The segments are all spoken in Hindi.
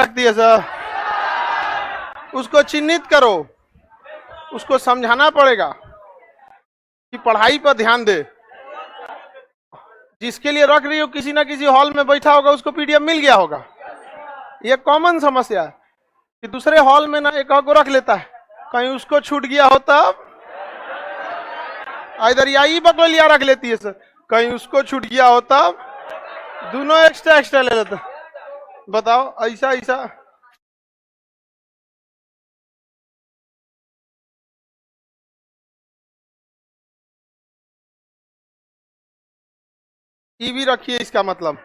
रखती है सर, उसको चिन्हित करो, उसको समझाना पड़ेगा कि पढ़ाई पर ध्यान दे। जिसके लिए रख रही हो किसी ना किसी हॉल में बैठा होगा, उसको पीडीएफ मिल गया होगा। ये कॉमन समस्या है कि दूसरे हॉल में ना एक को रख लेता है, कहीं उसको छूट गया हो तब, इधर यही बकलिया रख लेती है सर, कहीं उसको छूट गया हो तब, दोनों एक्स्ट्रा एक्स्ट्रा ले लेता। बताओ ऐसा ऐसा। भी रखिए, इसका मतलब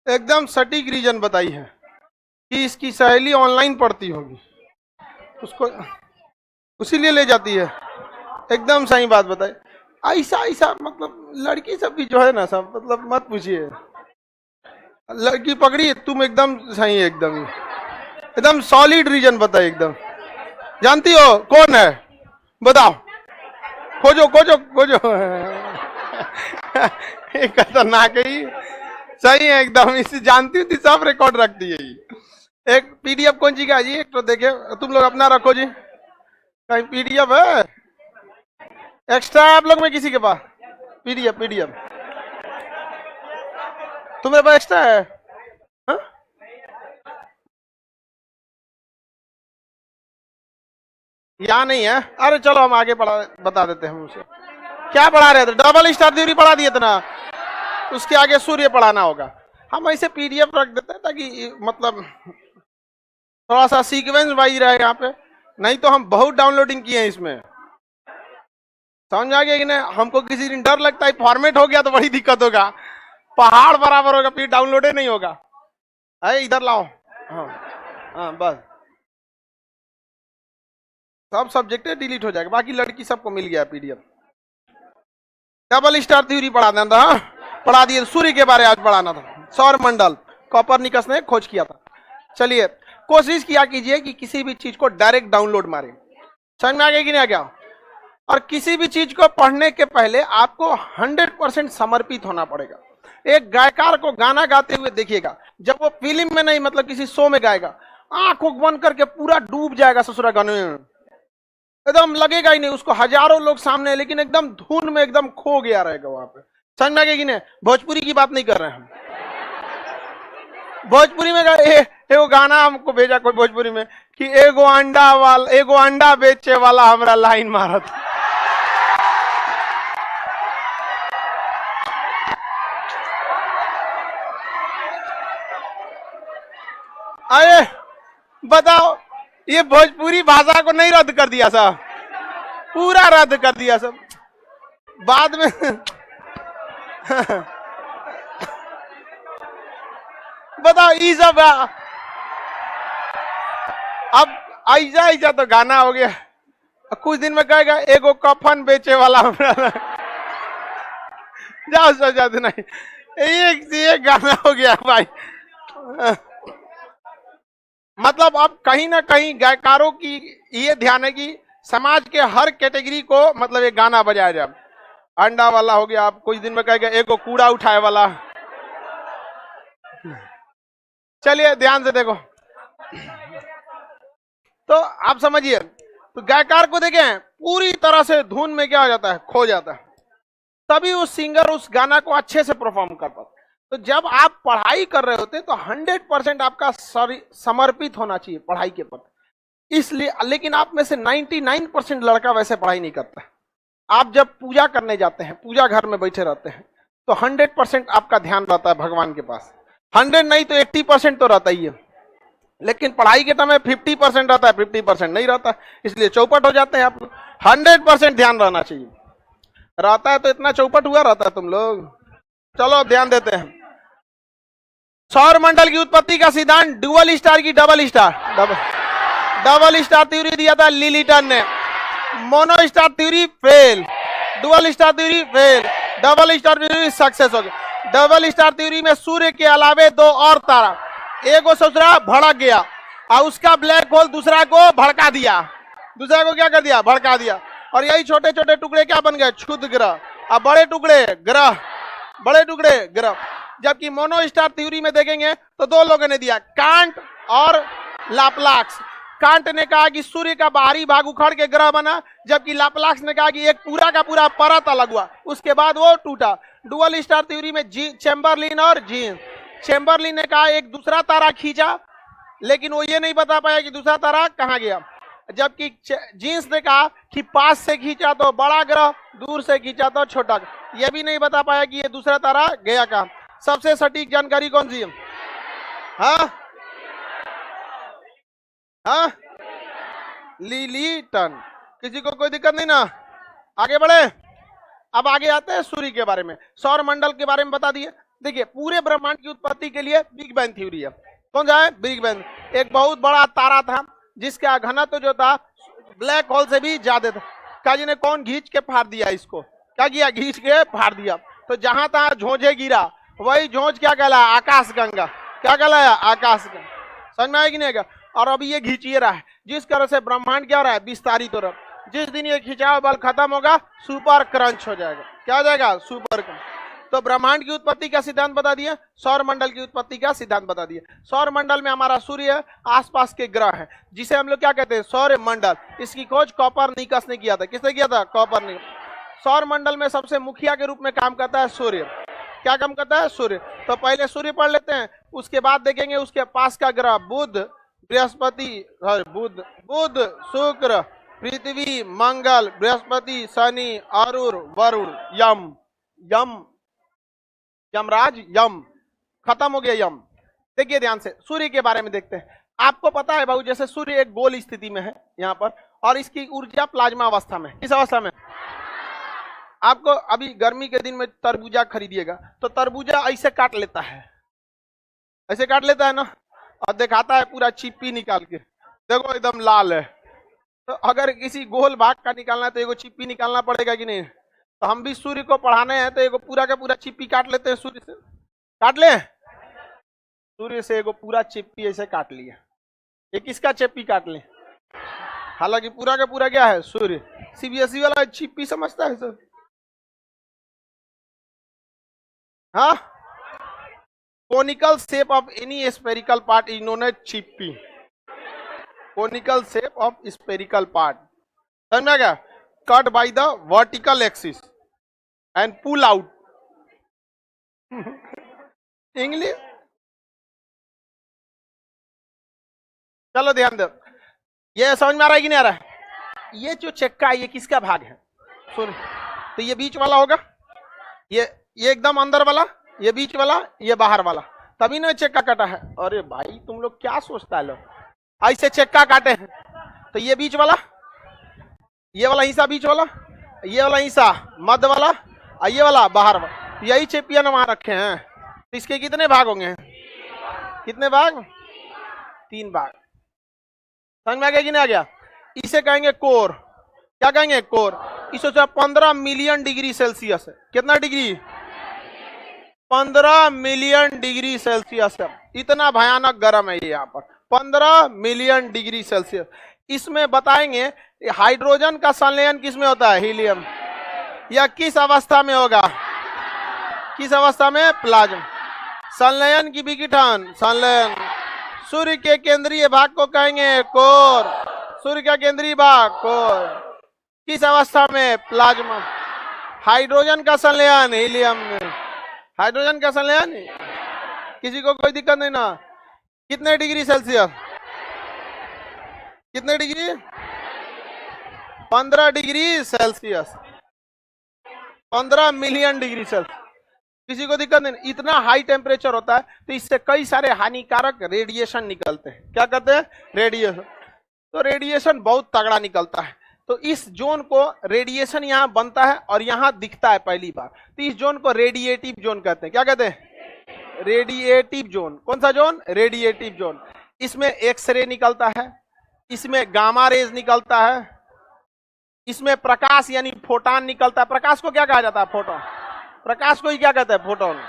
एकदम सटीक रीजन बताई है कि इसकी सहेली ऑनलाइन पढ़ती होगी, उसको उसीलिए ले जाती है। एकदम सही बात बताई। ऐसा ऐसा मतलब लड़की सब भी जो है ना सब, मतलब मत पूछिए, लड़की पकड़ी तुम, एकदम सही है, एकदम सॉलिड रीजन बताइए एकदम। जानती हो कौन है? बताओ, खोजो खोजो खोजो। खतरनाक है, सही है एकदम, इसे जानती थी, सब रिकॉर्ड रखती है। एक पीडीएफ कौन सी का जी, एक तो देखे, तुम लोग अपना रखो जी, कहीं पीडीएफ है एक्स्ट्रा आप लोग में किसी के पास? पीडीएफ तुम्हारे पास एक्स्ट्रा है? हा? यहाँ नहीं है? अरे चलो हम आगे बता देते हैं। उसे क्या पढ़ा रहे थे? डबल स्टार थ्योरी पढ़ा दिए थे ना, उसके आगे सूर्य पढ़ाना होगा। हम ऐसे पीडीएफ रख देते हैं ताकि मतलब थोड़ा सा सीक्वेंस वाइज रहे यहाँ पे, नहीं तो हम बहुत डाउनलोडिंग किए हैं इसमें, समझ आ गया कि नहीं? हमको किसी दिन डर लगता है फॉर्मेट हो गया तो बड़ी दिक्कत होगा, पहाड़ बराबर होगा, फिर डाउनलोडे नहीं होगा। है इधर लाओ। हाँ हाँ बस, सब सब्जेक्ट डिलीट हो जाएगा, बाकी लड़की सबको मिल गया पीडीएफ। डबल स्टार थ्योरी पढ़ा देना था, पढ़ा दिए। सूर्य के बारे आज पढ़ाना था, सौर मंडल कोपरनिकस ने खोज किया था। चलिए कोशिश किया कीजिए कि किसी भी चीज को डायरेक्ट डाउनलोड मारे। समझ में आ गया कि नहीं आ गया? और किसी भी चीज को पढ़ने के पहले आपको 100% समर्पित होना पड़ेगा। एक गायकार को गाना गाते हुए देखिएगा, जब वो फिल्म में नहीं मतलब किसी शो में गाएगा, आंखों बंद करके पूरा डूब जाएगा ससुरा गाने में, एकदम लगेगा ही नहीं उसको, हजारों लोग सामने, लेकिन एकदम धुन में एकदम खो गया रहेगा वहां पे। समझ में आ गया कि नहीं? भोजपुरी की बात नहीं कर रहे हैं हम। भोजपुरी में एगो गाना हमको भेजा कोई भोजपुरी में कि एगो अंडा बेचे वाला हमरा लाइन मारत। अरे बताओ, ये भोजपुरी भाषा को नहीं रद्द कर दिया सब, पूरा रद्द कर दिया सब बाद में। बताओ ये सब, अब ऐसा तो गाना हो गया, कुछ दिन में कहेगा एगो कफन बेचे वाला हमरा। जाओ सोचा नहीं, एक गाना हो गया भाई। मतलब अब कहीं ना कहीं गायकारों की ये ध्यान है कि समाज के हर कैटेगरी को मतलब एक गाना बजाया जाए। अंडा वाला हो गया, आप कुछ दिन में कहेगा एगो कूड़ा उठाए वाला। चलिए ध्यान से देखो, तो आप समझिए, तो गायकार को देखें पूरी तरह से धुन में क्या हो जाता है, खो जाता है, तभी उस सिंगर उस गाना को अच्छे से परफॉर्म कर पाता। तो जब आप पढ़ाई कर रहे होते तो 100% आपका समर्पित होना चाहिए पढ़ाई के प्रति। इसलिए, लेकिन आप में से 99% लड़का वैसे पढ़ाई नहीं करता। आप जब पूजा करने जाते हैं, पूजा घर में बैठे रहते हैं, तो 100% आपका ध्यान रहता है भगवान के पास। 100 नहीं तो 80% तो रहता ही है, लेकिन पढ़ाई के टाइम में 50% रहता है, 50% नहीं रहता, इसलिए चौपट हो जाते हैं आप लोग। 100% ध्यान रहना चाहिए, रहता है तो इतना चौपट हुआ रहता है तुम लोग। चलो अब ध्यान देते हैं। सौर मंडल की उत्पत्ति का सिद्धांत डुअल स्टार की डबल स्टार थ्योरी दिया था लिलिटन ने। Mono star theory fail, dual star theory fail, double star theory success हो गया। डबल स्टार थ्योरी में सूर्य के अलावे दो और तारा, एक को दूसरा भड़क गया और उसका ब्लैक होल दूसरा को भड़का दिया, दूसरा को क्या कर दिया, भड़का दिया। और यही छोटे छोटे टुकड़े क्या बन गए, क्षुद्र ग्रह। अब बड़े टुकड़े ग्रह, बड़े टुकड़े ग्रह। जबकि मोनो स्टार थ्योरी में देखेंगे तो दो लोगों ने दिया, कांट और लाप्लास। कांट ने कहा कि सूर्य का बाहरी भाग उखड़ के ग्रह बना, जबकि लाप्लास ने कहा कि एक पूरा का पूरा परत अलग हुआ, उसके बाद वो टूटा। डुअल स्टार थ्योरी में चैम्बरलिन और जीन्स, चैम्बरलिन ने कहा एक दूसरा तारा खींचा, लेकिन वो ये नहीं बता पाया कि दूसरा तारा कहां गया, जबकि जीन्स ने कहा कि पास से खींचा तो बड़ा ग्रह, दूर से खींचा तो छोटा ग्रह। ये भी नहीं बता पाया कि ये दूसरा तारा गया कहां। सबसे सटीक जानकारी कौन सी है? हाँ हाँ, लिलीटन। किसी को कोई दिक्कत नहीं ना? आगे बढ़े। अब आगे आते हैं सूर्य के बारे में, सौर मंडल के बारे में बता दिए। देखिए, पूरे ब्रह्मांड की उत्पत्ति के लिए बिग बैंग थ्योरी है। कौन सा है? Big bang. एक बहुत बड़ा तारा था जिसका घनत्व जो था ब्लैक होल से भी ज्यादा था। काजी ने कौन घींच के फाड़ दिया इसको? क्या किया? घींच के फाड़ दिया। तो जहां तहां झोंझे गिरा, वही झोंझ क्या कहलाया? आकाश गंगा। क्या कहलाया? आकाश गंगा। समझ में आएगी नहीं? और अभी ये घींच ये रहा है, जिस तरह से ब्रह्मांड क्या हो रहा है? विस्तारित हो रहा है। जिस दिन ये खिंचाव बल खत्म होगा, सुपर क्रंच हो जाएगा। क्या हो जाएगा? Super crunch. तो ब्रह्मांड की उत्पत्ति का सिद्धांत बता दिया, सौर मंडल की उत्पत्ति का सिद्धांत बता दिया। सौर मंडल में हमारा सूर्य है, आसपास के ग्रह हैं, जिसे हम लोग क्या कहते हैं? सौर मंडल। इसकी खोज कॉपरनिकस ने किया था। किसने किया था? कॉपरनिकस। सौर मंडल में सबसे मुखिया के रूप में काम करता है सूर्य। क्या काम करता है? सूर्य। तो पहले सूर्य पढ़ लेते हैं, उसके बाद देखेंगे उसके पास का ग्रह बुध, बृहस्पति, बुध, शुक्र, पृथ्वी, मंगल, बृहस्पति, शनि, अरुण, वरुण, यमराज, यम। खत्म हो गया यम। देखिए ध्यान से, सूर्य के बारे में देखते हैं। आपको पता है बाबू, जैसे सूर्य एक गोल स्थिति में है यहाँ पर, और इसकी ऊर्जा प्लाज्मा अवस्था में। किस अवस्था में? आपको अभी गर्मी के दिन में तरबूजा खरीदिएगा तो तरबूजा ऐसे काट लेता है, ऐसे काट लेता है ना, और दिखाता है पूरा चिप्पी निकाल के, देखो एकदम लाल है। तो अगर किसी गोल भाग का निकालना है तो एगो चिप्पी निकालना पड़ेगा कि नहीं? तो हम भी सूर्य को पढ़ाने हैं तो एगो पूरा का पूरा चिप्पी काट लेते हैं। सूर्य से काट ले, सूर्य से एगो पूरा चिप्पी ऐसे काट लिया। ये किसका चिप्पी काट ले? हालांकि पूरा का पूरा क्या है? सूर्य। सीबीएसई वाला चिप्पी समझता है सर? हाँ, conical shape of any spherical part is known as चिप्पी। Conical shape of spherical part, समझ में क्या? Cut by the vertical axis and pull out. English. चलो ध्यान दो, ये समझ में आ रहा है कि नहीं आ रहा है? ये जो चक्का है ये किसका भाग है? सुन, तो ये बीच वाला होगा, ये एकदम अंदर वाला, ये बीच वाला, ये बाहर वाला, तभी ना चक्का काटा है। अरे भाई तुम लोग क्या सोचता है? लोग ऐसे चक्का काटे हैं तो ये बीच वाला, ये वाला हिस्सा बीच वाला, ये वाला हिस्सा मध्य वाला, और ये वाला बाहर वाला, यही चेपियन वहां रखे हैं। तो इसके कितने भाग होंगे? कितने भाग? 3 भाग। समझ में आ गया कि नहीं आ गया? इसे कहेंगे कोर। क्या कहेंगे? कोर। इस 15 मिलियन डिग्री सेल्सियस है। कितना डिग्री? 15 मिलियन डिग्री सेल्सियस है। इतना भयानक गर्म है ये यहाँ पर, 15 मिलियन डिग्री सेल्सियस। इसमें बताएंगे हाइड्रोजन का संलयन किसमें होता है? हीलियम। या किस अवस्था में होगा? किस अवस्था में? प्लाज्मा। संलयन की विघटन, संलयन। सूर्य के केंद्रीय भाग को कहेंगे कोर। सूर्य का केंद्रीय भाग कोर। किस अवस्था में? प्लाज्मा। हाइड्रोजन का संलयन हीलियम में। हाइड्रोजन का संलयन, किसी को कोई दिक्कत नहीं ना? कितने डिग्री सेल्सियस? कितने degree? 15 degree Celsius, 15 million degree Celsius. किसी को दिक्कत नहीं? इतना हाई टेम्परेचर होता है तो इससे कई सारे हानिकारक रेडिएशन निकलते हैं। क्या कहते हैं? रेडिएशन। तो रेडिएशन बहुत तगड़ा निकलता है। तो इस जोन को रेडिएशन यहाँ बनता है और यहाँ दिखता है पहली बार, तो इस जोन को रेडिएटिव जोन कहते हैं। क्या कहते हैं? Radiative zone. कौन सा जोन? Radiative zone. इसमें एक्सरे निकलता है, इसमें गामा रेज निकलता है, इसमें प्रकाश यानी फोटॉन निकलता है। प्रकाश को क्या कहा जाता है? फोटोन। प्रकाश को ही क्या कहता है? फोटोन।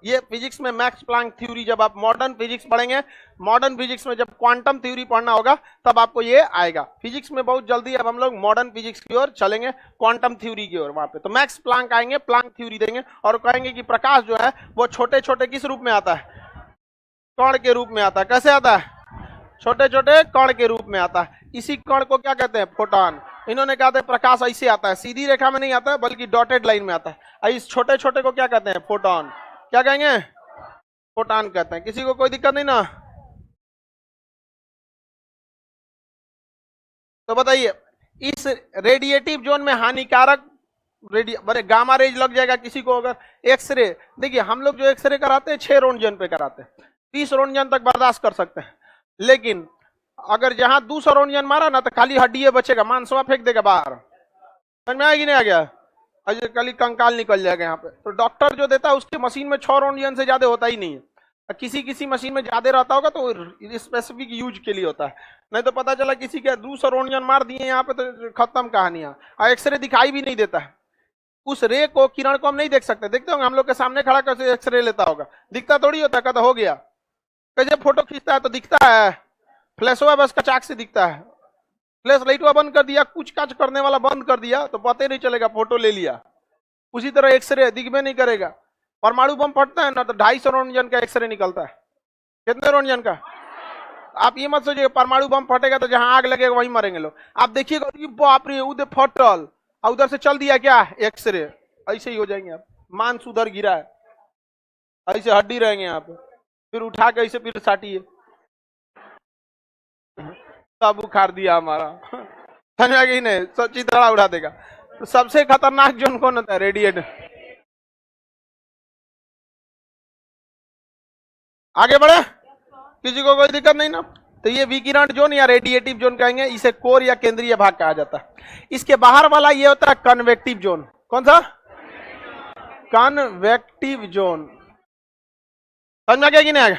ये फिजिक्स में मैक्स प्लैंक थ्योरी, जब आप मॉडर्न फिजिक्स पढ़ेंगे, मॉडर्न फिजिक्स में जब क्वांटम थ्योरी पढ़ना होगा तब आपको ये आएगा। फिजिक्स में बहुत जल्दी अब हम लोग मॉडर्न फिजिक्स की ओर चलेंगे, क्वांटम थ्योरी की ओर। वहां पे तो मैक्स प्लैंक आएंगे, प्लैंक थ्योरी देंगे और कहेंगे कि प्रकाश जो है वो छोटे छोटे किस रूप में आता है, कण के रूप में आता है। कैसे आता है? छोटे छोटे कण के रूप में आता है। इसी कण को क्या कहते हैं? फोटॉन। इन्होंने कहा था प्रकाश ऐसे आता है, सीधी रेखा में नहीं आता है बल्कि डॉटेड लाइन में आता है। इस छोटे छोटे को क्या कहते हैं? फोटॉन। क्या कहेंगे? फोटॉन कहते हैं। किसी को कोई दिक्कत नहीं ना? तो बताइए, इस रेडिएटिव जोन में हानिकारक बड़े गामा रेज लग जाएगा किसी को अगर एक्सरे। देखिए हम लोग जो एक्सरे कराते हैं 6 रोंटगन पे कराते हैं, 30 रोंटगन तक बर्दाश्त कर सकते हैं, लेकिन अगर जहां 200 रोंटगन मारा ना तो खाली हड्डी बचेगा, मांसवा फेंक देगा बाहर। समझ में आएगी नहीं? आ गया? अजय खाली कंकाल निकल जाएगा यहाँ पे। तो डॉक्टर जो देता है उसकी मशीन में 6 रोंटगन से ज्यादा होता ही नहीं है। किसी किसी मशीन में ज्यादा रहता होगा तो स्पेसिफिक यूज के लिए होता है, नहीं तो पता चला किसी के 200 रोंटगन मार दिए यहाँ पे तो खत्म कहानियां। और एक्सरे दिखाई भी नहीं देता है, उस रे को, किरण को हम नहीं देख सकते। देखते होंगे हम लोग के सामने खड़ा कैसे एक्सरे लेता होगा, दिखता थोड़ी होता है, कहता हो गया। कैसे फोटो खींचता है तो दिखता है, फ्लैश हुआ बस कचाक से दिखता है। फ्लैश लाइट हुआ बंद कर दिया, कुछ काच करने वाला बंद कर दिया तो पता ही नहीं चलेगा, फोटो ले लिया। उसी तरह एक्सरे दिख भी नहीं करेगा। परमाणु बम फटता है ना तो 250 रोंटगन का एक्सरे निकलता है। कितने रोंटगन का? आप ये मत सोचिए परमाणु बम फटेगा तो जहां आग लगेगा वहीं मरेंगे लोग। आप देखिएगा बाप रे उधर फटल और उधर से चल दिया क्या एक्सरे, ऐसे ही हो जाएंगे आप। मांस उधर गिरा है, ऐसे हड्डी रहेंगे यहाँ पे, फिर उठा के ऐसे फिर साटिए, सब उखाड़ दिया हमारा। समझ में आ गई नहीं? सब चितड़ा उड़ा देगा। तो सबसे खतरनाक जोन कौन होता है? रेडिएट। आगे बढ़े, किसी को कोई दिक्कत नहीं ना? तो ये विकिरण जोन या रेडिएटिव जोन कहेंगे, इसे कोर या केंद्रीय भाग कहा जाता है। इसके बाहर वाला ये होता है कन्वेक्टिव जोन। कौन सा? Convective zone. समझ में आ गया कि नहीं?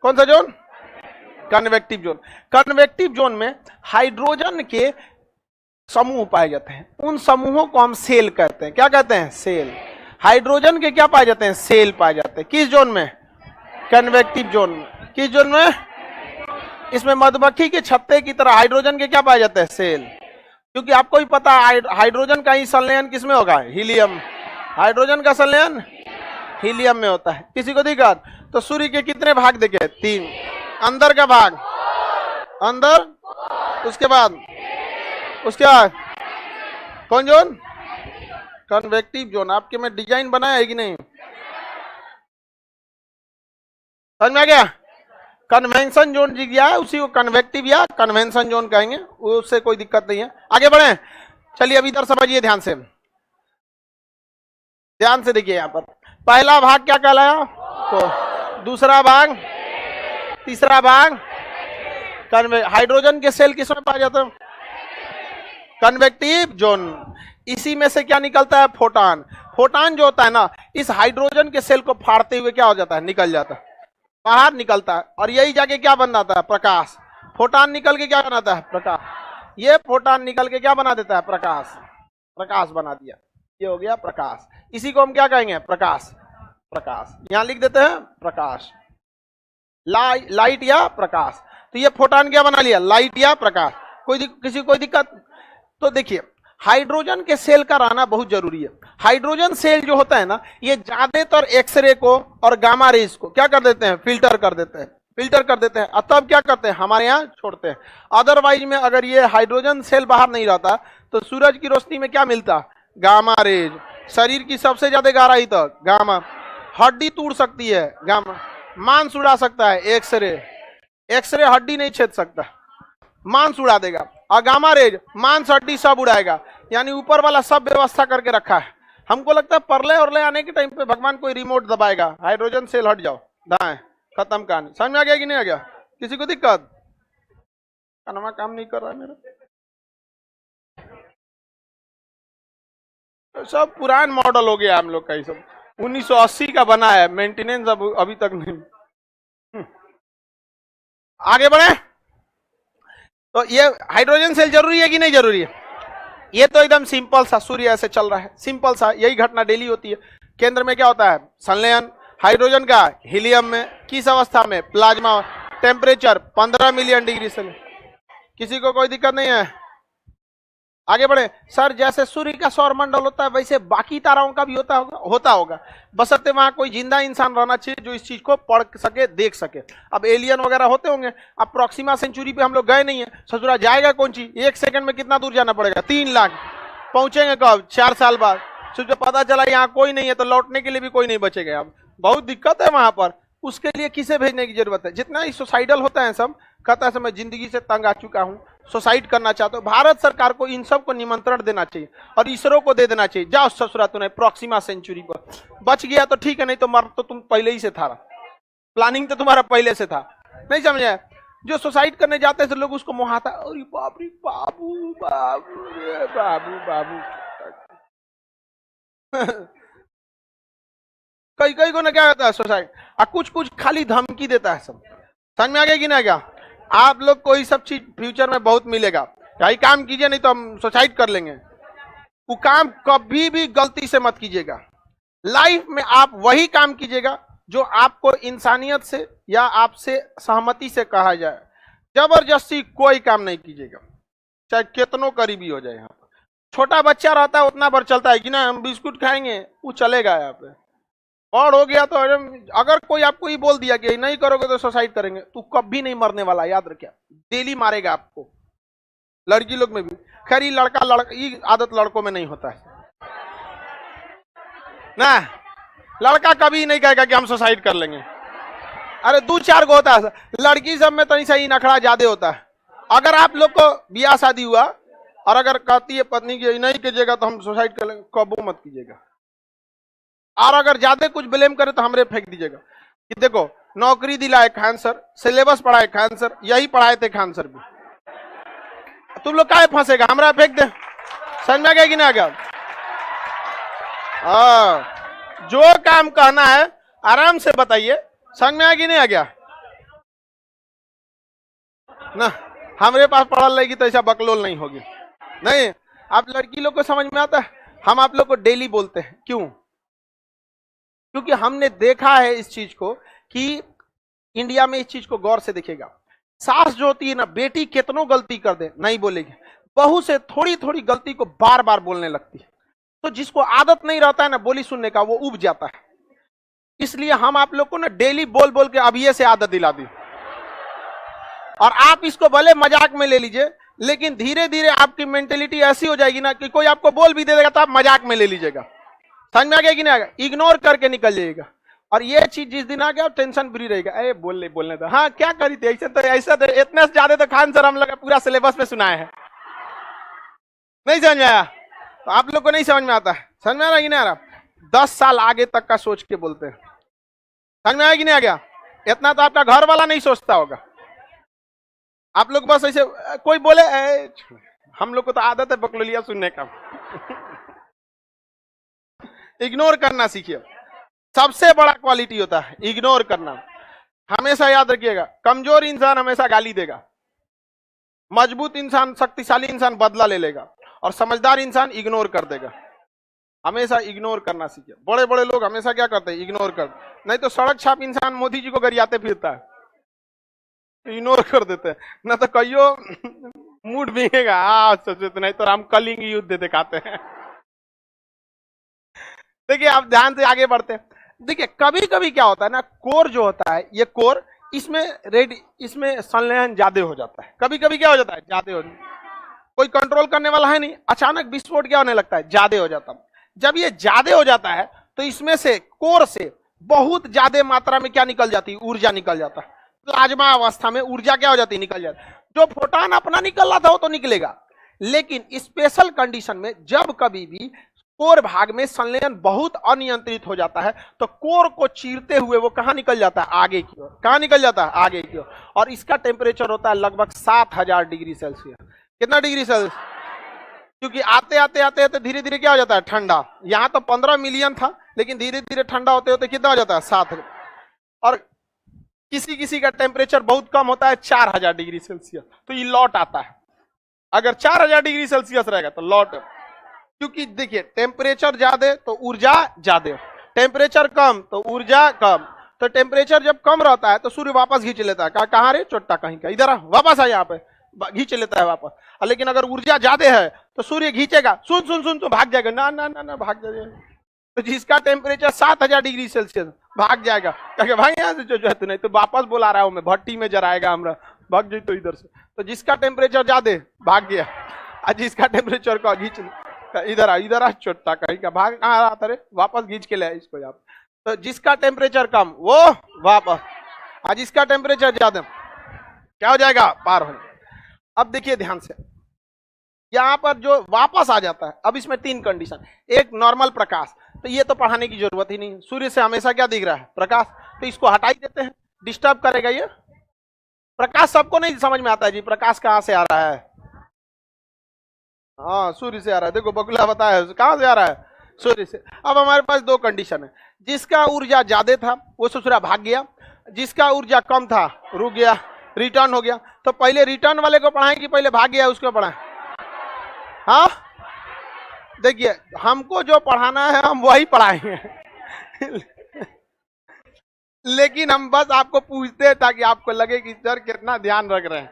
कौन सा zone? Convective zone. Convective zone में हाइड्रोजन के समूह पाए जाते हैं, उन समूहों को हम सेल कहते हैं। क्या कहते हैं? सेल। हाइड्रोजन के क्या पाए जाते हैं? सेल पाए जाते हैं। किस जोन में? कन्वेक्टिव जोन में। किस जोन में? इसमें मधुमक्खी के छत्ते की तरह हाइड्रोजन के क्या पाए जाते हैं? सेल। क्योंकि आपको ही पता है हाइड्रोजन का ही संलयन किसमें होगा? हीलियम। हाइड्रोजन का संलयन हीलियम में होता है। किसी को दिक्कत? तो सूर्य के कितने भाग देखे? 3। अंदर का भाग, अंदर, उसके बाद कौन जोन? Convective zone. आपके में डिजाइन बनाया है कि नहीं? समझ में आ गया? कन्वेंशन जोन जी गया है, उसी को कन्वेक्टिव या कन्वेंशन जोन कहेंगे, उससे कोई दिक्कत नहीं है। आगे बढ़े, चलिए अभी इधर समझिए ध्यान से, ध्यान से देखिए। यहां पर पहला भाग क्या कहलाया? तो दूसरा भाग, तीसरा भाग हाइड्रोजन के सेल किसमें पाया जाता है? Convective zone. इसी में से क्या निकलता है? फोटॉन। फोटॉन जो होता है ना, इस हाइड्रोजन के सेल को फाड़ते हुए क्या हो जाता है? निकल जाता है, बाहर निकलता है, और यही जाके क्या बन जाता है? प्रकाश। फोटॉन निकल के क्या बनाता है? प्रकाश। ये फोटॉन निकल के क्या बना देता है? प्रकाश। प्रकाश बना दिया, ये हो गया प्रकाश। इसी को हम क्या कहेंगे? प्रकाश। प्रकाश यहां लिख देते हैं, प्रकाश, लाइट या प्रकाश। तो ये फोटॉन क्या बना लिया? लाइट या प्रकाश। किसी कोई दिक्कत? तो देखिए हाइड्रोजन के सेल का रहना बहुत जरूरी है। हाइड्रोजन सेल जो होता है ना, ये ज्यादातर एक्सरे को और गामा रेज को क्या कर देते हैं? फिल्टर कर देते हैं, फिल्टर कर देते हैं, और तब क्या करते हैं? हमारे यहाँ छोड़ते हैं। अदरवाइज में अगर ये हाइड्रोजन सेल बाहर नहीं रहता तो सूरज की रोशनी में क्या मिलता? Gamma rays. शरीर की सबसे ज्यादा गहराई तक गामा। हड्डी तोड़ सकती है गामा, मांस उड़ा सकता है एक्सरे। एक्सरे हड्डी नहीं छेद सकता, मांस उड़ा देगा, और गामा रेज मांस हड्डी सब उड़ाएगा। यानी ऊपर वाला सब व्यवस्था करके रखा है। हमको लगता है परले और आने के टाइम पे भगवान कोई रिमोट दबाएगा, हाइड्रोजन सेल हट जाओ, दाएं, खत्म कहानी। समझ में आ गया कि नहीं आ गया? किसी को दिक्कत? कानमा काम नहीं कर रहा है मेरा, तो सब पुरान मॉडल हो गया हम लोग का। ये सब 1980 का बना है, मेंटेनेंस अभी तक नहीं। आगे बढ़े, तो ये हाइड्रोजन सेल जरूरी है कि नहीं जरूरी है? ये तो एकदम सिंपल सा, सूर्य ऐसे चल रहा है, सिंपल सा, यही घटना डेली होती है। केंद्र में क्या होता है? संलयन, हाइड्रोजन का हीलियम में, किस अवस्था में, plasma, temperature 15 million degree Celsius. किसी को कोई दिक्कत नहीं है? आगे बढ़े। सर जैसे सूर्य का सौरमंडल होता है वैसे बाकी ताराओं का भी होता होगा बशर्ते वहां कोई जिंदा इंसान रहना चाहिए जो इस चीज को पढ़ सके, देख सके। अब एलियन वगैरह होते होंगे। अब प्रॉक्सिमा सेंचुरी पे हम लोग गए नहीं है, ससुरा जाएगा कौन चीज? 1 सेकंड में कितना दूर जाना पड़ेगा? 3 लाख। पहुंचेंगे कब? 4 साल बाद। जब पता चला यहाँ कोई नहीं है तो लौटने के लिए भी कोई नहीं बचेगा। अब बहुत दिक्कत है वहां पर। उसके लिए किसे भेजने की जरूरत है? जितना ही सुसाइडल होता है सब, कहता है मैं जिंदगी से तंग आ चुका हूं, सुसाइड करना चाहता हूं। भारत सरकार को इन सब को निमंत्रण देना चाहिए और इसरो को दे देना चाहिए, जाओ ससुरा तूने प्रॉक्सिमा सेंचुरी पर बच गया तो ठीक है, नहीं तो मर तो तुम पहले ही से था। प्लानिंग तो तुम्हारा पहले से था। नहीं समझे? जो सुसाइड करने जाते हैं तो लोग उसको मुहाता, अरे बाप रे बाबू बाबू बाबू बाबू। कई कई को ना क्या होता है सुसाइड, और कुछ कुछ खाली धमकी देता है। सब समझ में आ गया कि ना? क्या आप लोग को ये सब चीज फ्यूचर में बहुत मिलेगा। यही काम कीजिए नहीं तो हम सुसाइड कर लेंगे। वो काम कभी भी गलती से मत कीजिएगा। लाइफ में आप वही काम कीजिएगा जो आपको इंसानियत से या आपसे सहमति से कहा जाए। जबरदस्ती कोई काम नहीं कीजिएगा, चाहे कितनों करीबी हो जाए। यहाँ पर छोटा बच्चा रहता है उतना भर चलता है कि ना हम बिस्कुट खाएंगे, वो चलेगा। यहाँ पे और हो गया तो अगर कोई आपको ये बोल दिया कि नहीं करोगे तो सुसाइड करेंगे, तो कभी नहीं मरने वाला, याद रखिए। डेली मारेगा आपको, लड़की लोग में भी। खैर ये ये आदत लड़कों में नहीं होता है ना। लड़का कभी नहीं कहेगा कि हम सुसाइड कर लेंगे। अरे 2-4 को होता है, लड़की सब में तो सही नखड़ा ज्यादा होता है। अगर आप लोग को ब्याह शादी हुआ और अगर कहती है पत्नी की नहीं कीजिएगा तो हम सुसाइड कर लेंगे, कबो मत कीजिएगा। और अगर ज्यादा कुछ ब्लेम करे तो हमरे फेंक दीजिएगा कि देखो नौकरी दिलाए खान सर, सिलेबस पढ़ाए खान सर, यही पढ़ाए थे खान सर भी। तुम लोग काहे फंसेगा? हमरा फेंक दे। समझ में आ गया कि नहीं आ गया? जो काम कहना है आराम से बताइए। समझ में आ गया कि नहीं आ गया ना? हमारे पास पढ़ल रहेगी तो ऐसा बकलोल नहीं होगी। नहीं, आप लड़की लोग को समझ में आता है। हम आप लोग को डेली बोलते हैं, क्यों? क्योंकि हमने देखा है इस चीज को कि इंडिया में इस चीज को गौर से देखेगा। सास जो होती है ना, बेटी कितनों गलती कर दे नहीं बोलेगी, बहू से थोड़ी थोड़ी गलती को बार बार बोलने लगती है। तो जिसको आदत नहीं रहता है ना बोली सुनने का, वो उब जाता है। इसलिए हम आप लोग को ना डेली बोल बोल के अभी से आदत दिला दी। और आप इसको भले मजाक में ले लीजिए, लेकिन धीरे धीरे आपकी मेंटेलिटी ऐसी हो जाएगी ना कि कोई आपको बोल भी दे देगा तो आप मजाक में ले लीजिएगा। समझ में आ गया कि नहीं आ गया? इग्नोर करके निकल जाएगा। और ये चीज जिस दिन आ गया टेंशन फ्री रहेगा। अरे बोलने दो। हाँ क्या करी थी ऐसे, तो ऐसा तो इतने से ज्यादा तो खान सर हम लोग पूरा सिलेबस में सुनाए हैं। नहीं समझ में आया? तो आप लोग को नहीं समझ में आता है। समझ में आ रहा कि नहीं आ रहा? 10 साल आगे तक का सोच के बोलते हैं। समझ में आया कि नहीं आ गया? इतना तो आपका घर वाला नहीं सोचता होगा। आप लोग बस ऐसे कोई बोले, हम लोग को तो आदत है बकलोलिया सुनने का। इग्नोर करना सीखिए। सबसे बड़ा क्वालिटी होता है इग्नोर करना। हमेशा याद रखिएगा, कमजोर इंसान हमेशा गाली देगा, मजबूत इंसान, शक्तिशाली इंसान बदला ले लेगा, और समझदार इंसान इग्नोर कर देगा। हमेशा इग्नोर करना सीखिए। बड़े बड़े लोग हमेशा क्या करते हैं? इग्नोर कर। नहीं तो सड़क छाप इंसान मोदी जी को गरियाते फिरता है, इग्नोर कर देते हैं। ना तो कहियो मूड भीगेगा, नहीं तो हम कलिंग युद्ध दिखाते हैं। देखिए आप ध्यान से आगे बढ़ते हैं। देखिए कभी कभी क्या होता है ना, कोर जो होता है, ये कोर इसमें संलयन ज्यादा हो जाता है। कभी कभी क्या हो जाता है? ज्यादा हो जाता है। कोई कंट्रोल करने वाला है नहीं, अचानक विस्फोट क्या होने लगता है? ज्यादा हो जाता है। जब ये ज्यादा हो जाता है तो इसमें से कोर से बहुत ज्यादा मात्रा में क्या निकल जाती है? ऊर्जा निकल जाता है। प्लाज्मा अवस्था में ऊर्जा क्या हो जाती है? निकल जाती है। जो फोटोन अपना निकल रहा था वो तो निकलेगा, लेकिन स्पेशल कंडीशन में जब कभी भी कोर भाग में संलयन बहुत अनियंत्रित हो जाता है तो कोर को चीरते हुए वो कहां निकल जाता है? आगे की ओर। कहां निकल जाता है? आगे की ओर। और इसका टेम्परेचर होता है लगभग 7000 डिग्री सेल्सियस। कितना डिग्री सेल्सियस? क्योंकि आते आते आते आते धीरे धीरे क्या हो जाता है? ठंडा। यहां तो 15 मिलियन था, लेकिन धीरे धीरे ठंडा होते होते कितना हो जाता है? 7। और किसी किसी का टेम्परेचर बहुत कम होता है, 4000 डिग्री सेल्सियस, तो ये लौट आता है। अगर 4000 डिग्री सेल्सियस रहेगा तो लौट, क्योंकि देखिए टेम्परेचर ज्यादा तो ऊर्जा ज्यादा, टेम्परेचर कम तो ऊर्जा कम। तो टेम्परेचर जब कम रहता है तो सूर्य वापस खींच लेता है। कहाँ रे चोट्टा कहीं का, इधर आ, वापस आ, यहाँ पे खींच लेता है वापस। लेकिन अगर ऊर्जा ज्यादा है तो सूर्य खींचेगा, सुन सुन सुन तो भाग जाएगा, ना ना ना ना भाग जाएगा। तो जिसका टेम्परेचर 7000 डिग्री सेल्सियस भाग जाएगा, क्या भाई यहाँ से जो है तो, नहीं तो वापस बुला रहा हूँ मैं, भट्टी में जराएगा हमरा, भाग जाए तो इधर से। तो जिसका टेम्परेचर ज्यादा भाग गया, और जिसका टेम्परेचर का खींच इधर आ चोट्टा कहीं का, भाग कहाँ रहा था रे, वापस खींच के ले इसको यहाँ। तो जिसका टेम्परेचर कम वो वापस, और जिसका टेम्परेचर ज्यादा क्या हो जाएगा, पार हो जाएगा। अब देखिए ध्यान से, यहां पर जो वापस आ जाता है, अब इसमें 3 कंडीशन। एक नॉर्मल प्रकाश, तो ये तो पढ़ाने की जरूरत ही नहीं, सूर्य से हमेशा क्या दिख रहा है, प्रकाश। तो इसको हटा ही देते हैं, डिस्टर्ब करेगा ये प्रकाश। सबको नहीं समझ में आता है जी प्रकाश कहां से आ रहा है। हाँ सूर्य से आ रहा है, देखो बगुला बताया कहां से आ रहा है, सूर्य से। अब हमारे पास 2 कंडीशन है, जिसका ऊर्जा ज्यादा था वो ससुरा भाग गया, जिसका ऊर्जा कम था रुक गया, रिटर्न हो गया। तो पहले रिटर्न वाले को पढ़ाएं कि पहले भाग गया उसको पढ़ाएं। हाँ देखिए, हमको जो पढ़ाना है हम वही पढ़ाएंगे लेकिन हम बस आपको पूछते हैं ताकि आपको लगे कि सर कितना ध्यान रख रहे हैं,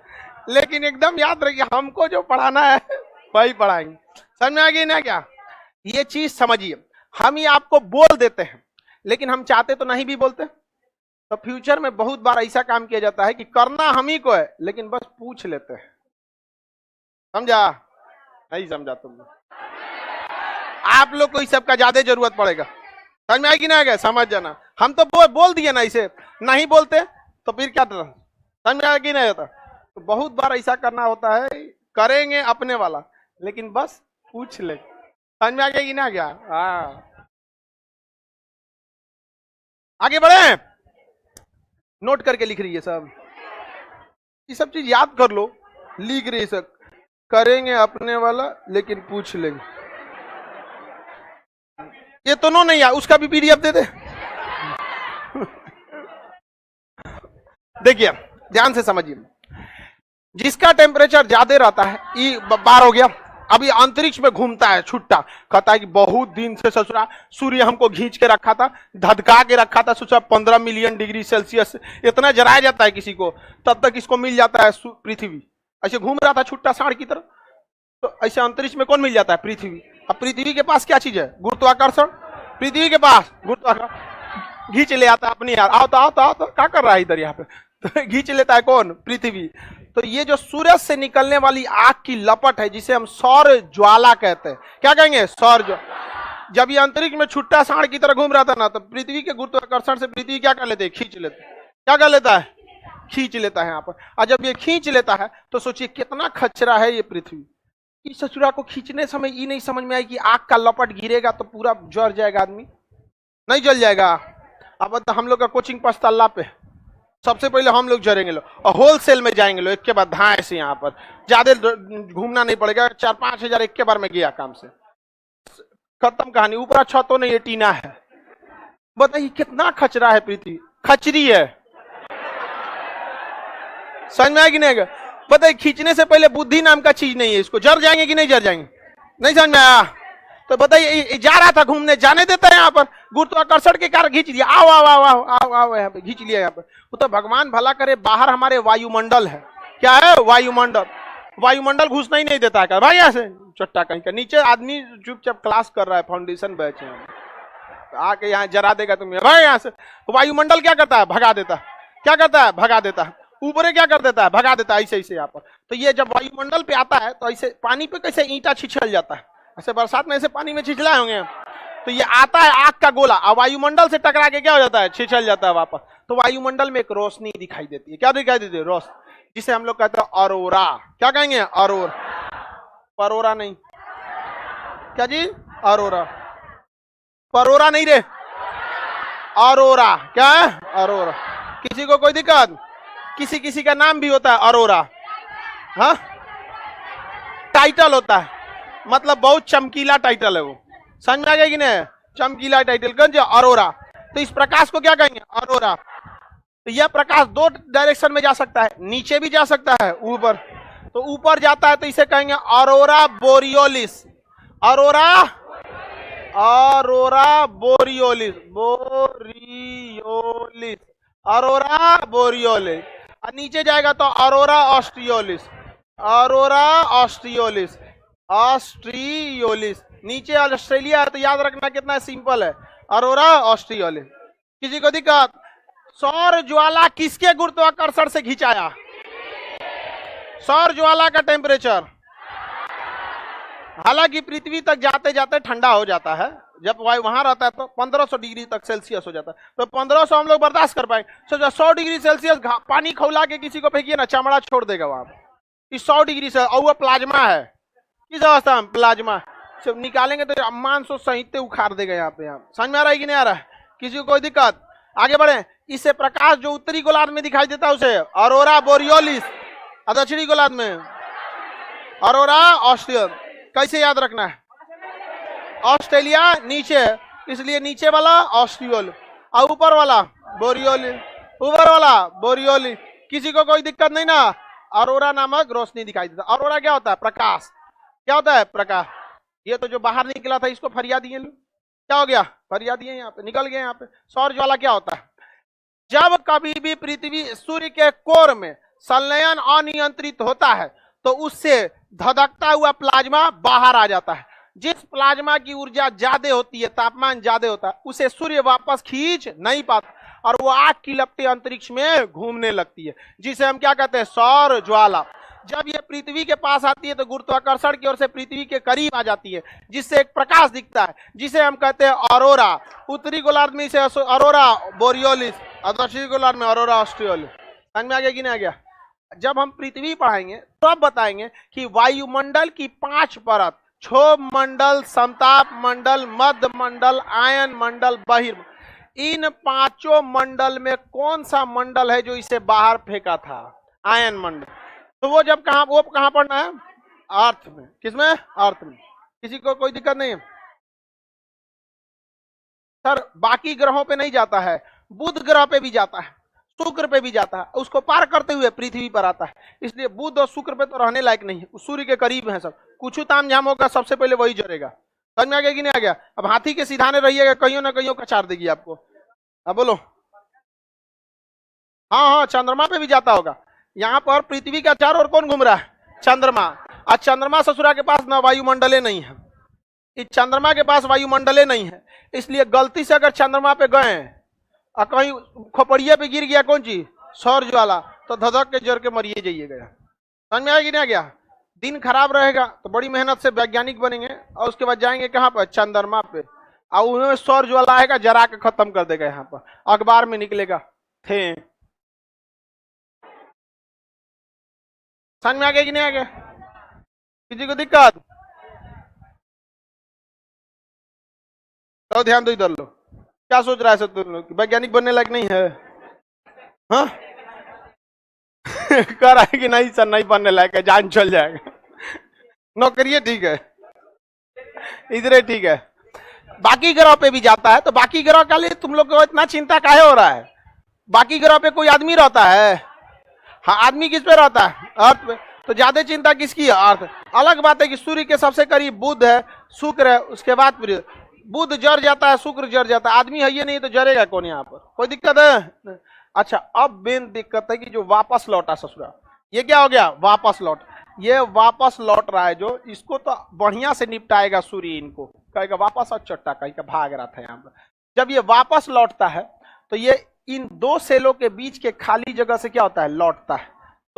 लेकिन एकदम याद रखिए हमको जो पढ़ाना है वही पढ़ाएंगे। समझ में आ गई ना क्या, ये चीज समझिए। हम ये आपको बोल देते हैं लेकिन हम चाहते तो नहीं भी बोलते। तो फ्यूचर में बहुत बार ऐसा काम किया जाता है कि करना हम ही को है लेकिन बस पूछ लेते हैं। समझा, नहीं समझा तुमने, आप लोग को इस सब का ज्यादा जरूरत पड़ेगा। समझ में आएगी ना, आएगा समझ जाना। हम तो बोल दिए ना, इसे नहीं बोलते तो फिर क्या था, समझ में आएगी नहीं होता। तो बहुत बार ऐसा करना होता है, करेंगे अपने वाला लेकिन बस पूछ ले। समझ में आ गई ना क्या, हाँ आगे बढ़े। नोट करके लिख रही है सब, ये सब चीज याद कर लो, लिख रही सब। करेंगे अपने वाला लेकिन पूछ लेंगे, ये तो नहीं है, उसका भी पीडीएफ दे दे देखिए ध्यान से समझिए, जिसका टेम्परेचर ज्यादा रहता है, ये बार हो गया। अभी अंतरिक्ष में घूमता है छुट्टा, कहता है कि बहुत दिन से ससुरा सूर्य हमको खींच के रखा था, धधका के रखा था ससुरा, 15 मिलियन डिग्री सेल्सियस इतना जलाया जाता है किसी को, तब तक इसको मिल जाता है पृथ्वी। ऐसे घूम रहा था छुट्टा सांड की तरह, तो ऐसे अंतरिक्ष में कौन मिल जाता है, पृथ्वी। अब पृथ्वी के पास क्या चीज है, गुरुत्वाकर्षण। पृथ्वी के पास गुरुत्वाकर्षण खींच ले आता अपनी, यार आओ तो आओ तो आओ तो, क्या कर रहा है इधर यहाँ पे, तो खींच लेता है कौन, पृथ्वी। तो ये जो सूरज से निकलने वाली आग की लपट है जिसे हम सौर ज्वाला कहते हैं, क्या कहेंगे, सौर ज्वाला। जब ये अंतरिक्ष में छुट्टा सांड की तरह घूम रहा था ना, तो पृथ्वी के गुरुत्वाकर्षण से पृथ्वी क्या कर लेते हैं, खींच लेते। क्या कर लेता है, खींच लेता है यहाँ पर। और जब ये खींच लेता है तो सोचिए कितना खचरा है ये पृथ्वी। इस ससुरा को खींचने समय ये नहीं समझ में आई कि आग का लपट गिरेगा तो पूरा जल जाएगा आदमी, नहीं जल जाएगा। अब तो हम लोग का कोचिंग 5 तल्ला पे, सबसे पहले हम लोग जरेंगे लो और होलसेल में जाएंगे लो, एक के बाद धाए से। यहाँ पर ज्यादा घूमना नहीं पड़ेगा, 4-5 हजार एक के बार में गया काम से, खत्म कहानी। ऊपर छतों नहीं, ये टीना है। बताइए कितना खचरा है पृथ्वी, खचरी है। समझ में आएगी नहीं, बताइए खींचने से पहले बुद्धि नाम का चीज नहीं है, इसको जर जाएंगे कि नहीं जर जाएंगे, नहीं समझ में आया। तो बताइए जा रहा था घूमने, जाने देता है यहाँ पर, गुरुत्वाकर्षण के कारण खींच लिया, आओ आओ आओ आओ आओ आओ यहाँ पे खींच लिया यहाँ पे। वो तो भगवान भला करे, बाहर हमारे वायुमंडल है, क्या है, वायुमंडल। वायुमंडल घुसना ही नहीं देता है भाई, ऐसे चट्टा कहीं का। नीचे आदमी चुपचाप क्लास कर रहा है, फाउंडेशन बैच है, आके यहाँ जरा देगा तुम्हें भाई यहाँ से। वायुमंडल क्या करता है, भगा देता। क्या करता है, भगा देता है। ऊपर क्या कर देता है, भगा देता है, ऐसे ऐसे यहाँ पर। तो ये जब वायुमंडल पे आता है तो ऐसे पानी पे कैसे ईंटा छिछल जाता है, ऐसे बरसात में ऐसे पानी में छिछलाए होंगे। तो ये आता है आग का गोला, और वायुमंडल से टकरा के क्या हो जाता है, छिछल जाता है वापस। तो वायुमंडल में एक रोशनी दिखाई देती है, क्या दिखाई देती है, रोशनी, जिसे हम लोग कहते हैं अरोरा। क्या कहेंगे, अरोरा, परोरा नहीं, क्या जी, अरोरा, परोरा नहीं रे, अरोरा। क्या है, अरोरा। किसी को कोई दिक्कत, किसी किसी का नाम भी होता है अरोरा, हाँ टाइटल होता है, मतलब बहुत चमकीला टाइटल है वो। समझ में आ गया कि नहीं, चमकीला टाइटल कौन, अरोरा। तो इस प्रकाश को क्या कहेंगे, अरोरा। तो यह प्रकाश 2 डायरेक्शन में जा सकता है, नीचे भी जा सकता है, ऊपर। तो ऊपर जाता है तो इसे कहेंगे aurora borealis. Aurora, aurora borealis, borealis, aurora borealis. और नीचे जाएगा तो ऑरोरा ऑस्ट्रियोलिस, ऑरोरा ऑस्ट्रियोलिस, ऑस्ट्रियोलिस। नीचे ऑस्ट्रेलिया है तो याद रखना कितना सिंपल है, ऑरोरा ऑस्ट्रियोलिस। किसी को दिक्कत? सौर ज्वाला किसके गुरुत्वाकर्षण से खिंचाया? सौर ज्वाला का टेम्परेचर, हालांकि पृथ्वी तक जाते जाते ठंडा हो जाता है, जब वायु वहां रहता है तो 1500 डिग्री तक सेल्सियस हो जाता है, तो 1500 हम लोग बर्दाश्त कर पाएंगे। सोचो 100 डिग्री सेल्सियस पानी खौला के किसी को फेंकिए ना, चमड़ा छोड़ देगा वहां। इस 100 डिग्री से, और वो प्लाज्मा है, किस अवस्था में? प्लाज्मा। सब निकालेंगे तो मांसो संहिते उखाड़ देगा यहाँ पे। यहाँ समझ में आ रहा है कि नहीं आ रहा है? किसी को कोई दिक्कत? आगे बढ़े। इससे प्रकाश जो उत्तरी गोलार्ध में दिखाई देता है उसे ऑरोरा बोरियोलिस, और दक्षिणी गोलार्ध में ऑरोरा ऑस्ट्रियोलिस। कैसे याद रखना है? ऑस्ट्रेलिया नीचे, इसलिए नीचे वाला ऑस्ट्रियोल और ऊपर वाला बोरियोलिस, ऊपर वाला बोरियोलिस। किसी को कोई दिक्कत नहीं ना? ऑरोरा नामक रोशनी दिखाई देता है। ऑरोरा क्या होता है? प्रकाश। क्या होता है? प्रकाश। ये तो जो बाहर निकला था इसको फरिया दिए, क्या हो गया? फरिया दिए, यहाँ पे निकल गए। यहाँ पे सौर ज्वाला क्या होता है? जब कभी भी पृथ्वी सूर्य के कोर में संलयन अनियंत्रित होता है तो उससे धधकता हुआ प्लाज्मा बाहर आ जाता है। जिस प्लाज्मा की ऊर्जा ज्यादा होती है, तापमान ज्यादा होता है, उसे सूर्य वापस खींच नहीं पाता और वो आग की लपटें अंतरिक्ष में घूमने लगती है, जिसे हम क्या कहते हैं? सौर ज्वाला। जब ये पृथ्वी के पास आती है तो गुरुत्वाकर्षण की ओर से पृथ्वी के करीब आ जाती है, जिससे एक प्रकाश दिखता है, जिसे हम कहते हैं ऑरोरा। उत्तरी गोलार्ध में इसे ऑरोरा बोरियोलिस और दक्षिणी गोलार्ध में ऑरोरा ऑस्ट्रियोलिस। समझ में आ गया कि नहीं आ गया? जब हम पृथ्वी पढ़ाएंगे तो अब बताएंगे कि वायुमंडल की 5 परत, क्षोभ मंडल, समताप मंडल, मध्य मंडल, आयन मंडल, बहिर्मंडल, इन 5 मंडल में कौन सा मंडल है जो इसे बाहर फेंका था? आयन मंडल। तो वो जब कहां पढ़ना है? अर्थ में। किसमें? अर्थ में। किसी को कोई दिक्कत नहीं है? सर बाकी ग्रहों पे नहीं जाता है, बुध ग्रह पे भी जाता है, शुक्र पे भी जाता है, उसको पार करते हुए पृथ्वी पर आता है। इसलिए बुध और शुक्र पे तो रहने लायक नहीं है, सूर्य के करीब है सब। कुछ तामझाम होगा, सबसे पहले वही जरेगा। समझ में आ गया कि नहीं आ गया? अब हाथी के सीधाने रहिएगा, कहीं ना कहीं कचार देगी आपको। अब बोलो। हाँ, चंद्रमा पे भी जाता होगा। यहाँ पर पृथ्वी का चारों ओर कौन घूम रहा है? चंद्रमा। और चंद्रमा ससुरा के पास ना वायुमंडले नहीं है, इस चंद्रमा के पास वायुमंडले नहीं है, इसलिए गलती से अगर चंद्रमा पे गए और कहीं खोपड़िया पे गिर गया कौन चीज? सौर ज्वाला, तो धधक के जर के मरिए जाइएगा। समझ में आएगी नहीं आ गया? दिन खराब रहेगा तो बड़ी मेहनत से वैज्ञानिक बनेंगे और उसके बाद जाएंगे कहाँ पर? चंद्रमा पे, और उन्हें सौर ज्वाला आएगा, जरा के खत्म कर देगा। यहाँ पर अखबार में निकलेगा थे। समझ में आ गया कि नहीं आ गया? किसी को दिक्कत? तो ध्यान दो इधर लो। क्या सोच रहा है सब तुम लोग? वैज्ञानिक बनने लायक नहीं है? हाँ कर आए कि नहीं सर? नहीं बनने लायक है, जान चल जाएगा। नौकरी ठीक है, इधर ठीक है। बाकी ग्रह पे भी जाता है, तो बाकी ग्रह के लिए तुम लोग को इतना चिंता काहे हो रहा है? बाकी ग्रह पे कोई आदमी रहता है? हाँ, आदमी किस पे रहता है? अर्थ पे। तो ज्यादा चिंता किसकी है? अर्थ। अलग बात है कि सूर्य के सबसे करीब बुध है, शुक्र है, उसके बाद फिर बुध जर जाता है, शुक्र जर जाता है। आदमी है ये नहीं तो जरेगा कौन? यहाँ पर कोई दिक्कत है? अच्छा, अब मेन दिक्कत है कि जो वापस लौटा ससुरा, ये क्या हो गया? वापस लौट। ये वापस लौट रहा है जो, इसको तो बढ़िया से निपटाएगा सूर्य। इनको कहेगा वापस चट्टा, कहीं का भाग रहा था यहाँ पर। जब ये वापस लौटता है तो ये इन 2 सेलों के बीच के खाली जगह से क्या होता है? लौटता है।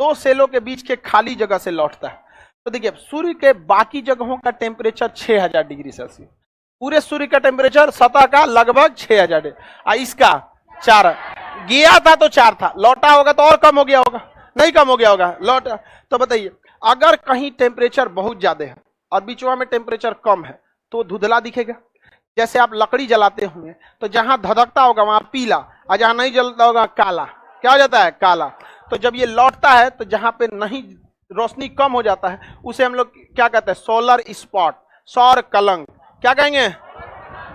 2 सेलों के बीच के खाली जगह से लौटता है। तो देखिए, सूर्य के बाकी जगहों का टेम्परेचर 6000 डिग्री सेल्सियस, पूरे सूर्य का टेम्परेचर सतह का लगभग 6000 डिग्री। इसका 4 गया था तो 4 था, लौटा होगा तो और कम हो गया होगा? नहीं कम हो गया होगा, लौटा। तो बताइए, अगर कहीं टेम्परेचर बहुत ज्यादा है और बीचवा में टेम्परेचर कम है तो धुंधला दिखेगा। जैसे आप लकड़ी जलाते होंगे तो जहां धधकता होगा वहां पीला, और जहां नहीं जलता होगा काला। क्या हो जाता है? काला। तो जब ये लौटता है तो जहां पे नहीं रोशनी कम हो जाता है उसे हम लोग क्या कहते हैं? सोलर स्पॉट, सौर कलंक। क्या कहेंगे?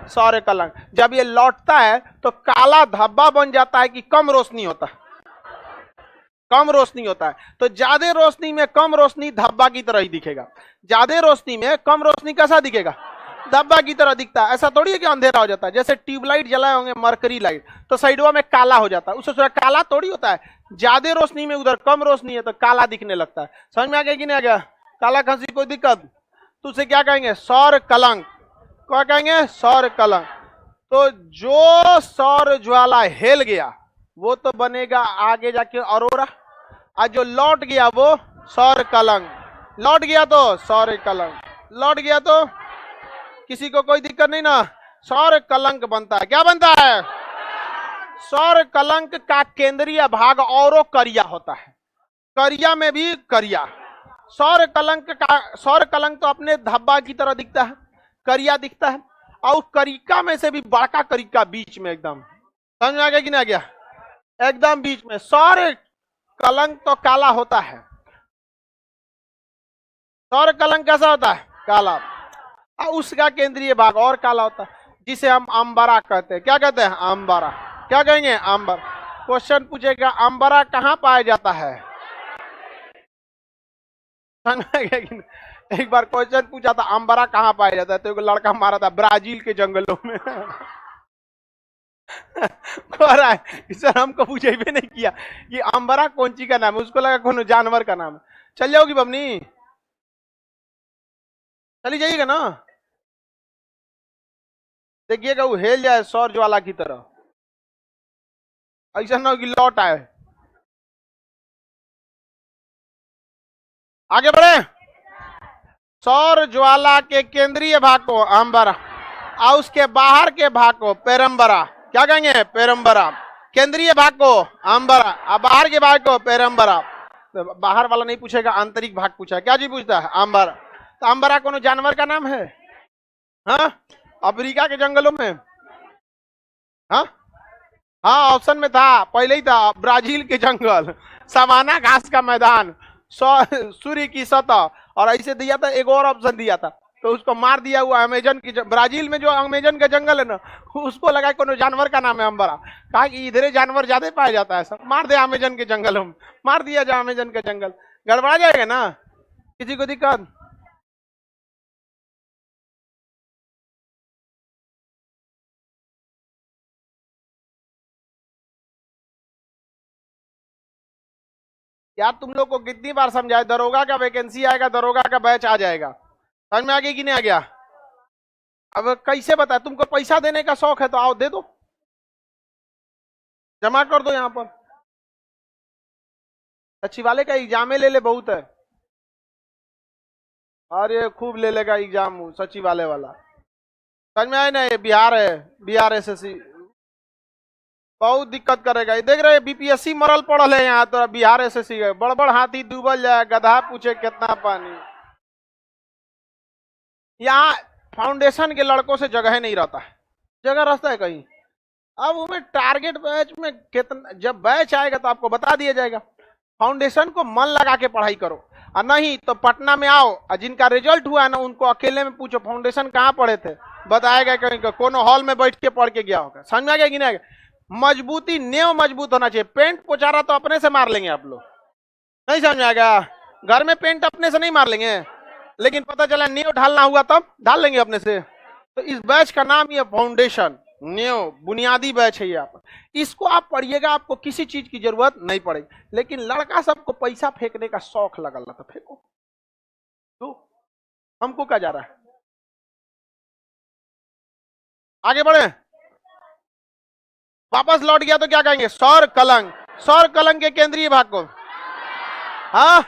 सौर कलंक। जब ये लौटता है तो काला धब्बा बन जाता है कि कम रोशनी होता है, कम रोशनी होता है। तो ज्यादा रोशनी में कम रोशनी धब्बा की तरह ही दिखेगा, ज्यादा रोशनी में कम रोशनी कैसा दिखेगा? धब्बा की तरह दिखता है। ऐसा थोड़ी है कि अंधेरा हो जाता है। जैसे ट्यूबलाइट जलाए होंगे मरकरी लाइट, तो साइडवा में काला हो जाता है, उससे काला थोड़ी होता है। ज्यादा रोशनी में उधर कम रोशनी है तो काला दिखने लगता है। समझ में आ गया कि नहीं आ गया? काला खांसी कोई दिक्कत तो उसे क्या कहेंगे? सौर कलंक। क्या कहेंगे? सौर कलंक। तो जो सौर ज्वाला हिल गया वो तो बनेगा आगे जाके अरोरा, और जो लौट गया वो सौर कलंक। लौट गया तो सौर कलंक, लौट गया तो किसी को कोई दिक्कत नहीं ना। सौर कलंक बनता है। क्या बनता है? सौर कलंक का केंद्रीय भाग औरो करिया होता है, करिया में भी करिया। सौर कलंक तो अपने धब्बा की तरह दिखता है, करिया दिखता है, और करिका में से भी बड़का करिका बीच में एकदम। समझ में आ गया कि नहीं आ गया? एकदम बीच में। सौर कलंक तो काला होता है। सौर कलंक कैसा होता है? काला। और उसका केंद्रीय भाग और काला होता है, जिसे हम अंबरा कहते हैं। क्या कहते हैं? अंबरा। क्या कहेंगे? अंबर। क्वेश्चन पूछेगा अंबरा कहां पाया जाता है? एक बार क्वेश्चन पूछा था अंबरा कहां पाया जाता है, तो एक लड़का मारा था ब्राजील के जंगलों में। कह रहा है सर हमको पूछे भी नहीं किया कि अंबरा कौन ची का नाम है, उसको लगा कौन जानवर का नाम है। चल जाओगी बमनी? चली जाइएगा ना? देखिएगा वो हेल जाए सौर ज्वाला की तरह, ऐसा ना हो कि लौट आए। आगे बढ़े। सौर ज्वाला के केंद्रीय भाग को अंबरा और उसके बाहर के भाग को पेरम्बरा। क्या कहेंगे? पेरम्बरा। केंद्रीय भाग को अंबरा और बाहर के भाग को पेरम्बरा। तो बाहर वाला नहीं पूछेगा, आंतरिक भाग पूछा। क्या जी पूछता है? अंबरा। तो अंबरा कोनो जानवर का नाम है? हाँ, अफ्रीका के जंगलों में। हाँ हाँ, ऑप्शन में था, पहले ही था, ब्राजील के जंगल, सवाना घास का मैदान, सूर्य की सतह, और ऐसे दिया था। एक और ऑप्शन दिया था तो उसको मार दिया हुआ अमेजन की ब्राजील में जो अमेजन का जंगल है ना, उसको लगा कोनो जानवर का नाम है अंबरा। कहा कि इधर जानवर ज्यादा पाया जाता है, सब मार दे अमेजन के जंगलों में, मार दिया जा अमेजन के जंगल। गड़बड़ा जाएगा ना? किसी को दिक्कत? यार तुम लोग को कितनी बार समझाए, दरोगा का वैकेंसी आएगा, दरोगा का बैच आ जाएगा। समझ में आ गया कि नहीं आ गया? अब कैसे बताए? तुमको पैसा देने का शौक है तो आओ दे दो, जमा कर दो यहाँ पर। सचिवालय का एग्जाम ले ले, बहुत है। अरे खूब ले लेगा एग्जाम सचिवालय वाला। समझ में आए ना? ये बिहार है, बिहार एसएससी बहुत दिक्कत करेगा। ये देख रहे बीपीएससी मरल पड़ल है यहाँ, तो बिहार एसएससी है। बड़ बड़ हाथी डूबल जाए, गधा पूछे कितना पानी। यहाँ फाउंडेशन के लड़कों से जगह नहीं रहता है, जगह रहता है कहीं। अब उन्हें टारगेट बैच में कितना, जब बैच आएगा तो आपको बता दिया जाएगा। फाउंडेशन को मन लगा के पढ़ाई करो, और नहीं तो पटना में आओ, और जिनका रिजल्ट हुआ है ना उनको अकेले में पूछो फाउंडेशन कहाँ पढ़े थे, बताएगा कहीं कोनो हॉल में बैठ के पढ़ के गया होगा। समझ में आ गया कि नहीं? मजबूती, नेव मजबूत होना चाहिए। पेंट पोचारा तो अपने से मार लेंगे आप लोग, नहीं समझ में आएगा? घर में पेंट अपने से नहीं मार लेंगे, लेकिन पता चला नींव ढालना हुआ तब ढाल लेंगे अपने से। तो इस बैच का नाम ये फाउंडेशन, नींव, बुनियादी बैच है ये। आप इसको आप पढ़िएगा, आपको किसी चीज की जरूरत नहीं पड़ेगी। लेकिन लड़का सबको पैसा फेंकने का शौक लगा था, फेंको तो हमको क्या जा रहा है। आगे बढ़े। वापस लौट गया तो क्या कहेंगे? सौर कलंक। सौर कलंक के केंद्रीय भाग को हाँ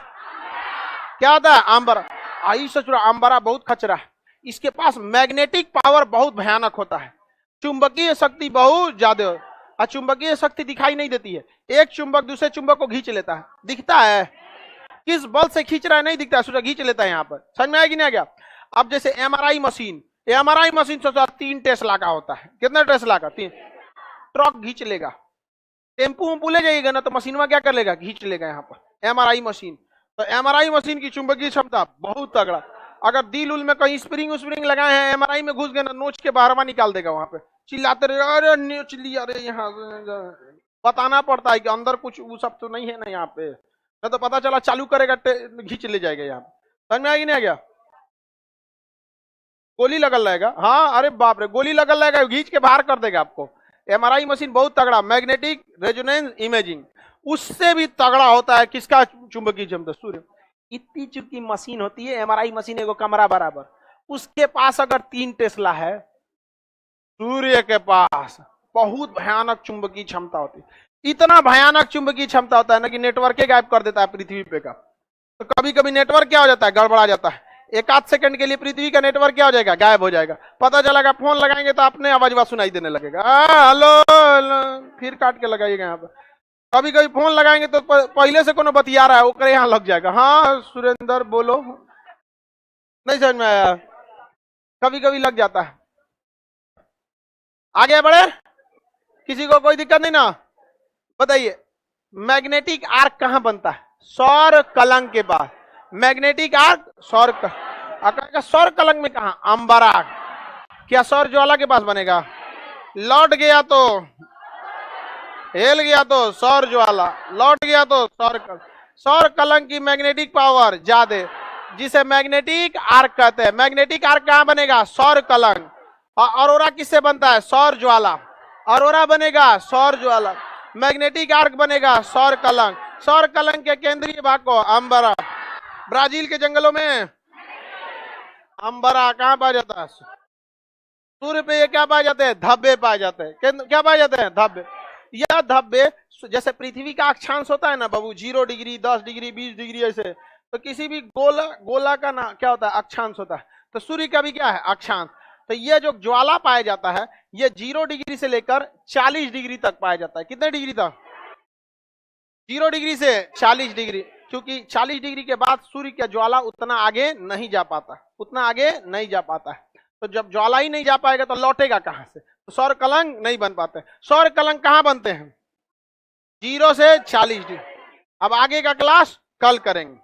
क्या होता है? अंबरा। आई सचुरा, अंबरा बहुत खचरा है। इसके पास मैग्नेटिक पावर बहुत भयानक होता है, चुंबकीय शक्ति बहुत ज्यादा, और चुंबकीय शक्ति दिखाई नहीं देती है। एक चुंबक दूसरे चुंबक को खींच लेता है, दिखता है किस बल से खींच रहा है नहीं दिखता है, सोचा खींच लेता है। यहाँ पर समझ में आया कि नहीं आ गया? अब जैसे एमआरआई मशीन, एमआरआई मशीन सोचा 3 टेस्ला का होता है। कितना टेस्ला का? 3। ट्रक खींच लेगा। टेम्पू में ले जाइएगा ना तो मशीन में क्या कर लेगा? खींच लेगा। यहाँ पर एमआरआई मशीन, तो एमआरआई मशीन की चुंबकीय क्षमता बहुत तगड़ा। अगर दिल उल में कहीं स्प्रिंग स्प्रिंग लगाए हैं, एमआरआई में घुस गए ना, नोच के बाहर निकाल देगा। वहां पे चिल्लाते रहे, अरे नोच लिया, अरे यहाँ बताना पड़ता है कि अंदर कुछ वो सब तो नहीं है ना यहाँ पे, ना तो पता चला चालू करेगा खींच ले जाएगा। यहाँ समझ में आ गया नहीं आ गया? गोली लगल रहेगा, हाँ अरे बाप रे, गोली लगल रहेगा, घींच के बाहर कर देगा आपको। एमआरआई मशीन बहुत तगड़ा, मैग्नेटिक रेजोनेंस इमेजिंग, उससे भी तगड़ा होता है किसका चुंबकीय क्षमता, सूर्य। इतनी चुकी मशीन होती है एमआरआई मशीन, एगो कमरा बराबर, उसके पास अगर 3 टेस्ला है, सूर्य के पास बहुत भयानक चुंबकीय क्षमता होती है। इतना भयानक चुंबकीय क्षमता होता है ना कि नेटवर्क गायब कर देता है पृथ्वी पे का। तो कभी कभी नेटवर्क क्या हो जाता है, गड़बड़ा जाता है, एक आध सेकंड के लिए पृथ्वी का नेटवर्क क्या हो जाएगा, गायब हो जाएगा। पता चलेगा फोन लगाएंगे तो अपने आवाज सुनाई देने लगेगा, हेलो हेलो, फिर काट के लगाइएगा यहाँ पर। कभी कभी फोन लगाएंगे तो पहले से कोनो बतिया रहा है ओकरे यहाँ लग जाएगा, हाँ सुरेंद्र बोलो, नहीं समझ में आया, कभी कभी लग जाता है। आगे बढ़े, किसी को कोई दिक्कत नहीं ना, बताइए मैग्नेटिक आर्क कहां बनता है, सौर कलंक के पास। मैग्नेटिक आर्क सौर सौर कलंक में कहा, अंबराक। क्या सौर ज्वाला के पास बनेगा, लौट गया तो हिल गया तो सौर ज्वाला, लौट गया तो सौर कलंक की मैग्नेटिक पावर ज्यादा, जिसे मैग्नेटिक आर्क कहते हैं। मैग्नेटिक आर्क कहां बनेगा, सौर कलंक। और अरोरा किससे बनता है, सौर ज्वाला, अरोरा बनेगा सौर ज्वाला, मैग्नेटिक आर्क बनेगा सौर कलंक। सौर कलंक के केंद्रीय भाग को अंबरा, ब्राजील के जंगलों में अंबरा कहां पाया जाता है, सूर्य पे ये क्या पाए जाते हैं, धब्बे पाए जाते हैं। क्या पाए जाते हैं, धब्बे। यह धब्बे जैसे पृथ्वी का अक्षांश होता है ना बाबू, 0 डिग्री 10 डिग्री 20 डिग्री ऐसे, तो किसी भी गोला का ना क्या होता है, अक्षांश होता है। तो सूर्य का भी क्या है, अक्षांश। तो ये जो ज्वाला पाया जाता है ये 0 डिग्री से लेकर 40 डिग्री तक पाया जाता है। कितने डिग्री तक, 0 डिग्री से 40 डिग्री, क्योंकि 40 डिग्री के बाद सूर्य का ज्वाला उतना आगे नहीं जा पाता, उतना आगे नहीं जा पाता है। तो जब ज्वाला ही नहीं जा पाएगा तो लौटेगा कहां से, तो सौर कलंक नहीं बन पाते। सौर कलंक कहां बनते हैं, 0 से 40 डिग्री। अब आगे का क्लास कल करेंगे।